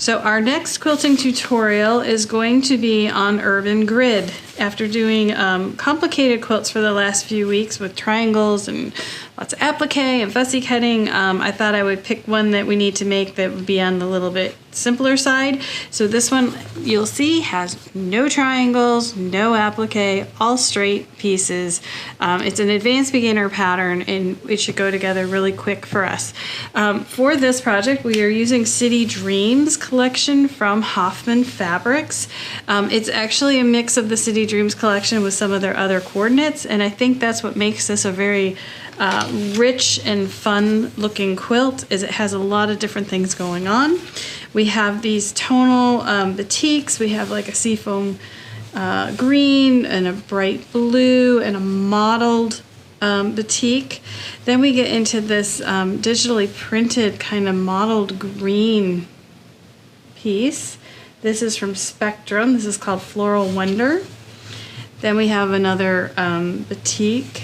So our next quilting tutorial is going to be on urban grid. After doing complicated quilts for the last few weeks with triangles and lots of applique and fussy cutting, I thought I would pick one that we need to make that would be on the little bit simpler side. So this one, you'll see, has no triangles, no applique, all straight pieces. It's an advanced beginner pattern and it should go together really quick for us. For this project, we are using City Dreams collection from Hoffman Fabrics. It's actually a mix of the City Dreams collection with some of their other coordinates, and I think that's what makes this a very rich and fun looking quilt, is it has a lot of different things going on. We have these tonal batiks. We have like a seafoam green and a bright blue and a mottled batik. Then we get into this digitally printed kind of mottled green piece. This is from Spectrum. This is called Floral Wonder. Then we have another batik,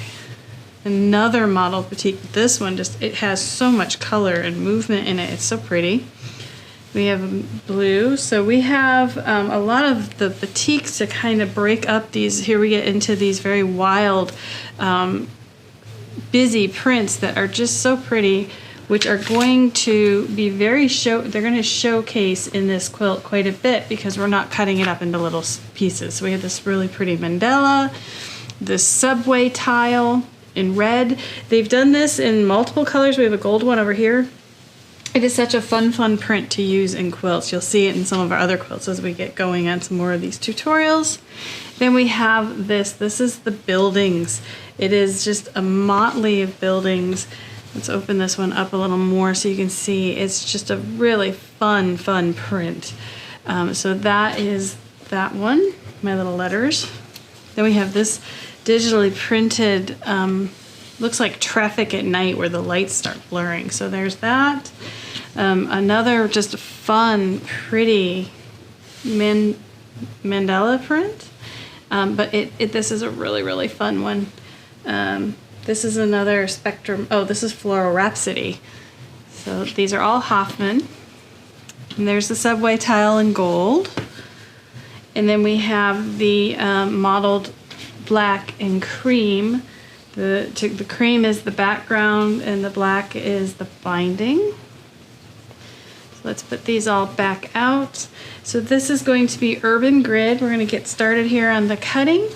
another mottled batik. This one just, it has so much color and movement in it. It's so pretty. We have blue. So we have a lot of the batiks to kind of break up these. Here we get into these very wild, busy prints that are just so pretty, which are going to be very they're going to showcase in this quilt quite a bit because we're not cutting it up into little pieces. So we have this really pretty mandala, this subway tile in red. They've done this in multiple colors. We have a gold one over here. It is such a fun print to use in quilts. You'll see it in some of our other quilts as we get going on some more of these tutorials. Then we have this. This is the buildings. It is just a motley of buildings. Let's open this one up a little more so you can see. It's just a really fun print. So that is that one, my little letters. Then we have this digitally printed, looks like traffic at night where the lights start blurring. So there's that. Another just fun, pretty mandala print. But this is a really fun one. This is another Spectrum. Oh, this is Floral Rhapsody. So these are all Hoffman. And there's the subway tile in gold. And then we have the mottled black and cream. The cream is the background and the black is the binding. So let's put these all back out. So this is going to be urban grid. We're going to get started here on the cutting.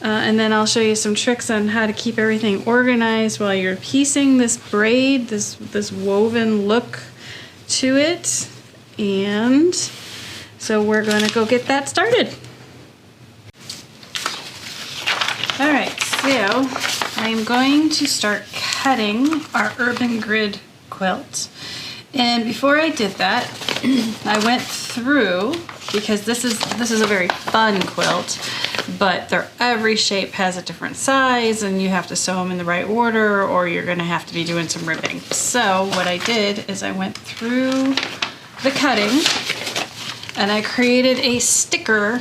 And then I'll show you some tricks on how to keep everything organized while you're piecing this braid, this woven look to it. And so we're going to go get that started. All right, so I'm going to start cutting our urban grid quilt. And before I did that, I went through, because this is a very fun quilt, but every shape has a different size and you have to sew them in the right order or you're gonna have to be doing some ribbing. So what I did is I went through the cutting and I created a sticker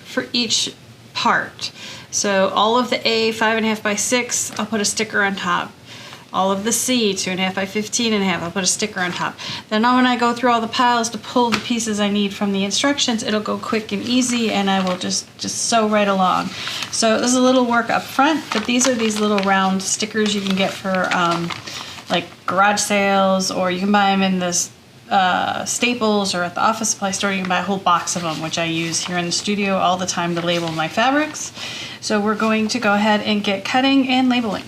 for each part. So all of the A 5.5 by 6, I'll put a sticker on top. All of the C 2.5 by 15.5, I'll put a sticker on top. Then when I go through all the piles to pull the pieces I need from the instructions, it'll go quick and easy and I will just sew right along. So this is a little work up front, but these are these little round stickers you can get for like garage sales, or you can buy them in this Staples or at the office supply store. You can buy a whole box of them, which I use here in the studio all the time to label my fabrics. So we're going to go ahead and get cutting and labeling.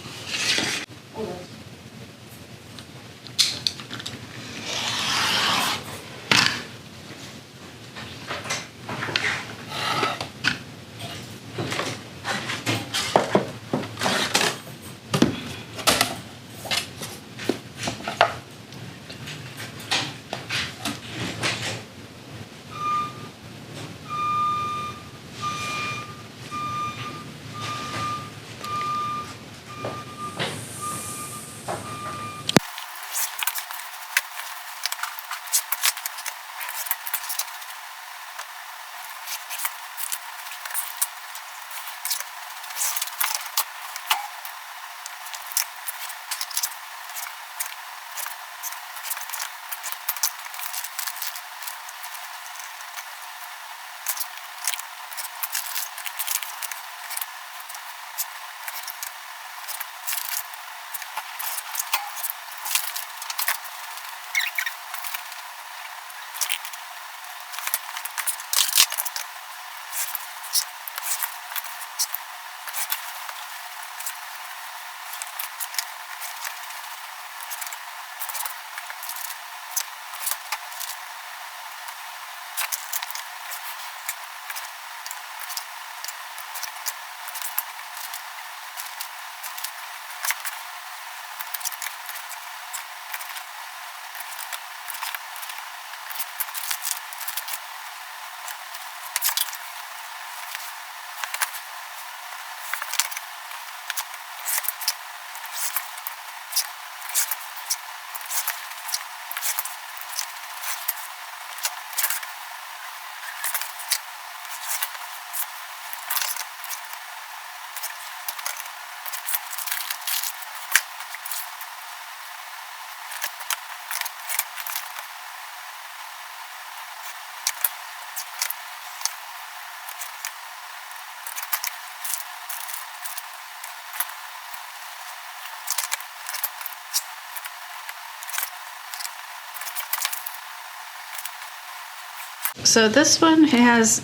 So this one has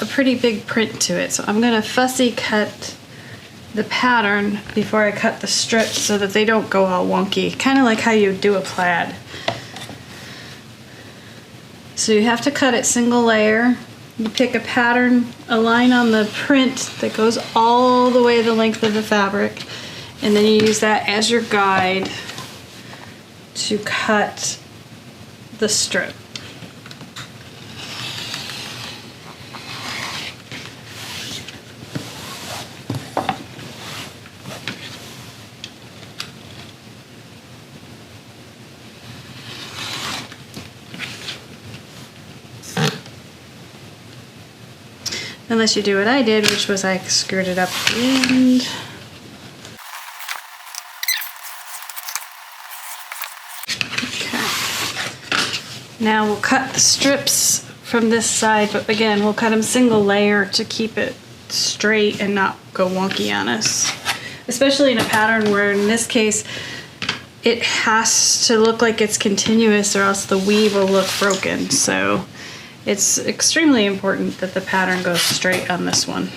a pretty big print to it, so I'm gonna fussy cut the pattern before I cut the strips so that they don't go all wonky, kind of like how you do a plaid. So you have to cut it single layer. You pick a pattern, a line on the print that goes all the way the length of the fabric, and then you use that as your guide to cut the strip. Unless you do what I did, which was I screwed it up at the end. Okay. Now we'll cut the strips from this side, but again, we'll cut them single layer to keep it straight and not go wonky on us. Especially in a pattern where, in this case, it has to look like it's continuous or else the weave will look broken. So it's extremely important that the pattern goes straight on this one.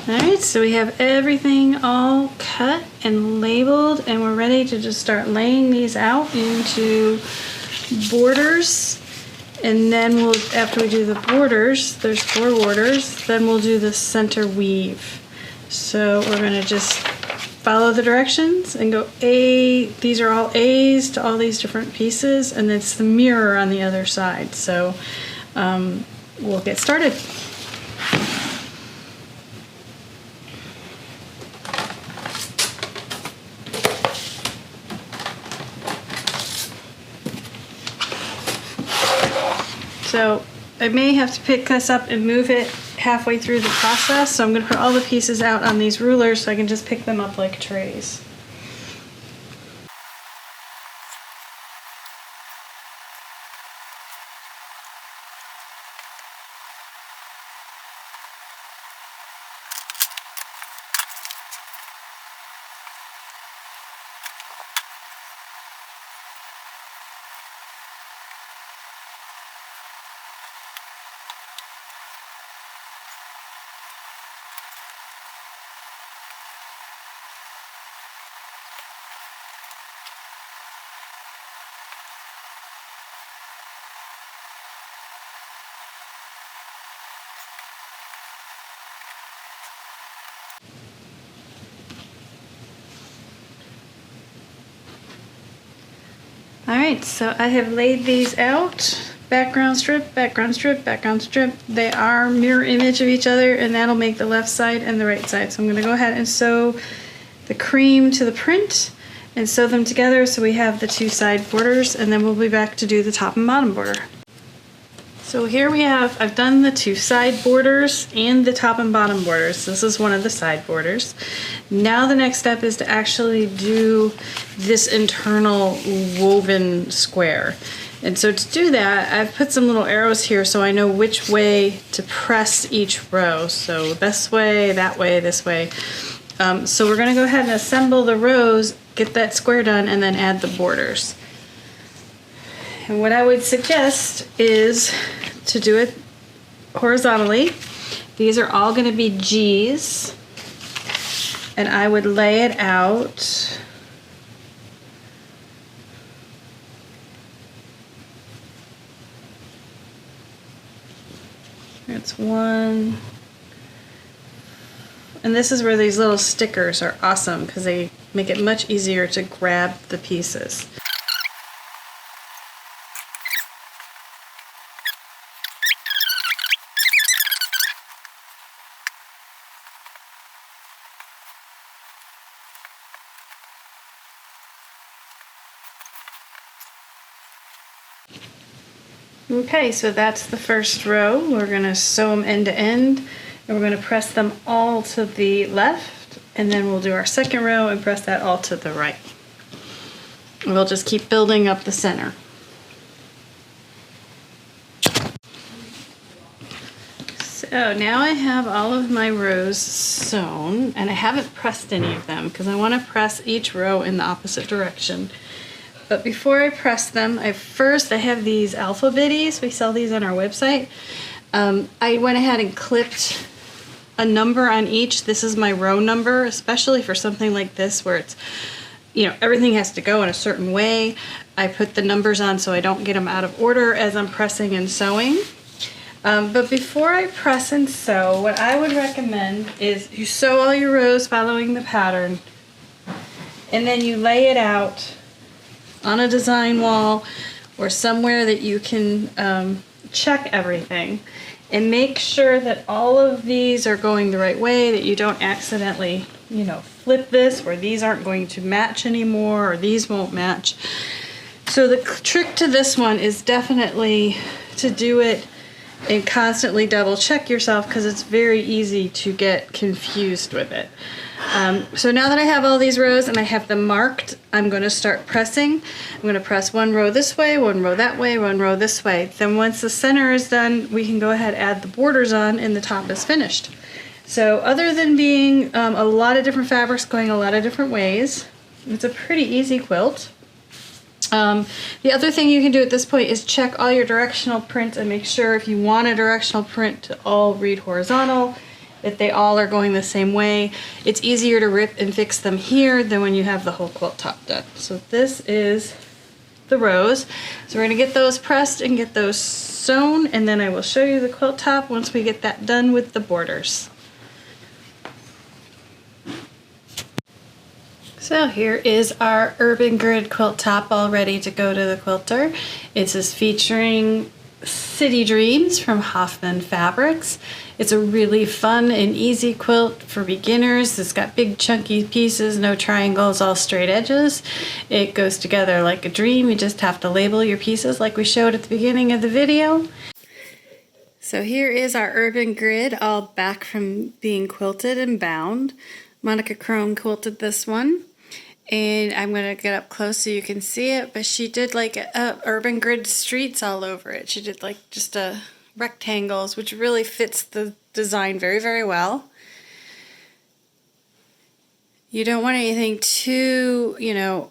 Alright, so we have everything all cut and labeled, and we're ready to just start laying these out into borders. And then we'll, after we do the borders, there's 4 borders, then we'll do the center weave. So we're going to just follow the directions and go A, these are all A's to all these different pieces, and it's the mirror on the other side. So we'll get started. So I may have to pick this up and move it halfway through the process, so I'm going to put all the pieces out on these rulers so I can just pick them up like trays. Alright, so I have laid these out background strip, background strip, background strip. They are mirror image of each other, and that'll make the left side and the right side. So I'm gonna go ahead and sew the cream to the print and sew them together so we have the two side borders, and then we'll be back to do the top and bottom border. So here we have, I've done the two side borders and the top and bottom borders. This is one of the side borders. Now the next step is to actually do this internal woven square. And so to do that, I've put some little arrows here so I know which way to press each row. So this way, that way, this way. So we're gonna go ahead and assemble the rows, get that square done, and then add the borders. And what I would suggest is to do it horizontally. These are all going to be G's, and I would lay it out that's one, and this is where these little stickers are awesome because they make it much easier to grab the pieces. Okay, so that's the first row. We're going to sew them end to end, and we're going to press them all to the left, and then we'll do our second row and press that all to the right. And we'll just keep building up the center. So now I have all of my rows sewn, and I haven't pressed any of them because I want to press each row in the opposite direction. But before I press them, I have these Alphbitties. We sell these on our website. I went ahead and clipped a number on each. This is my row number, especially for something like this where it's, everything has to go in a certain way. I put the numbers on so I don't get them out of order as I'm pressing and sewing. But before I press and sew, what I would recommend is you sew all your rows following the pattern, and then you lay it out on a design wall or somewhere that you can check everything and make sure that all of these are going the right way, that you don't accidentally, flip this where these aren't going to match anymore or these won't match. So the trick to this one is definitely to do it and constantly double check yourself because it's very easy to get confused with it. So now that I have all these rows and I have them marked, I'm going to start pressing. I'm going to press one row this way, one row that way, one row this way. Then once the center is done, we can go ahead and add the borders on and the top is finished. So other than being a lot of different fabrics going a lot of different ways, it's a pretty easy quilt. The other thing you can do at this point is check all your directional prints and make sure if you want a directional print to all read horizontal, that they all are going the same way. It's easier to rip and fix them here than when you have the whole quilt top done. So this is the rows. So we're going to get those pressed and get those sewn, and then I will show you the quilt top once we get that done with the borders. So here is our Urban Grid quilt top all ready to go to the quilter. This is featuring City Dreams from Hoffman Fabrics. It's a really fun and easy quilt for beginners. It's got big chunky pieces, no triangles, all straight edges. It goes together like a dream. You just have to label your pieces like we showed at the beginning of the video. So here is our Urban Grid all back from being quilted and bound. Monica Crone quilted this one. And I'm going to get up close so you can see it, but she did like Urban Grid streets all over it. She did like just rectangles, which really fits the design very, very well. You don't want anything too,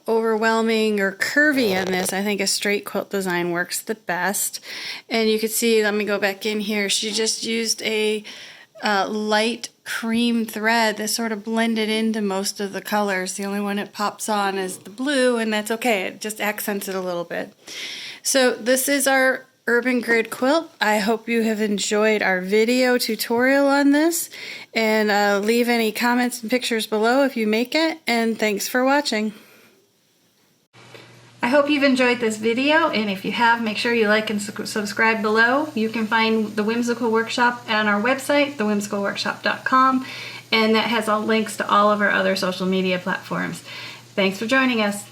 overwhelming or curvy on this. I think a straight quilt design works the best. And you can see, let me go back in here, she just used a light cream thread that sort of blended into most of the colors. The only one that pops on is the blue, and that's okay. It just accents it a little bit. So this is our Urban Grid quilt. I hope you have enjoyed our video tutorial on this, and leave any comments and pictures below if you make it, and thanks for watching. I I hope you've enjoyed this video, and if you have, make sure you like and subscribe below. You can find the Whimsical Workshop on our website, thewhimsicalworkshop.com, and that has all links to all of our other social media platforms. Thanks for joining us.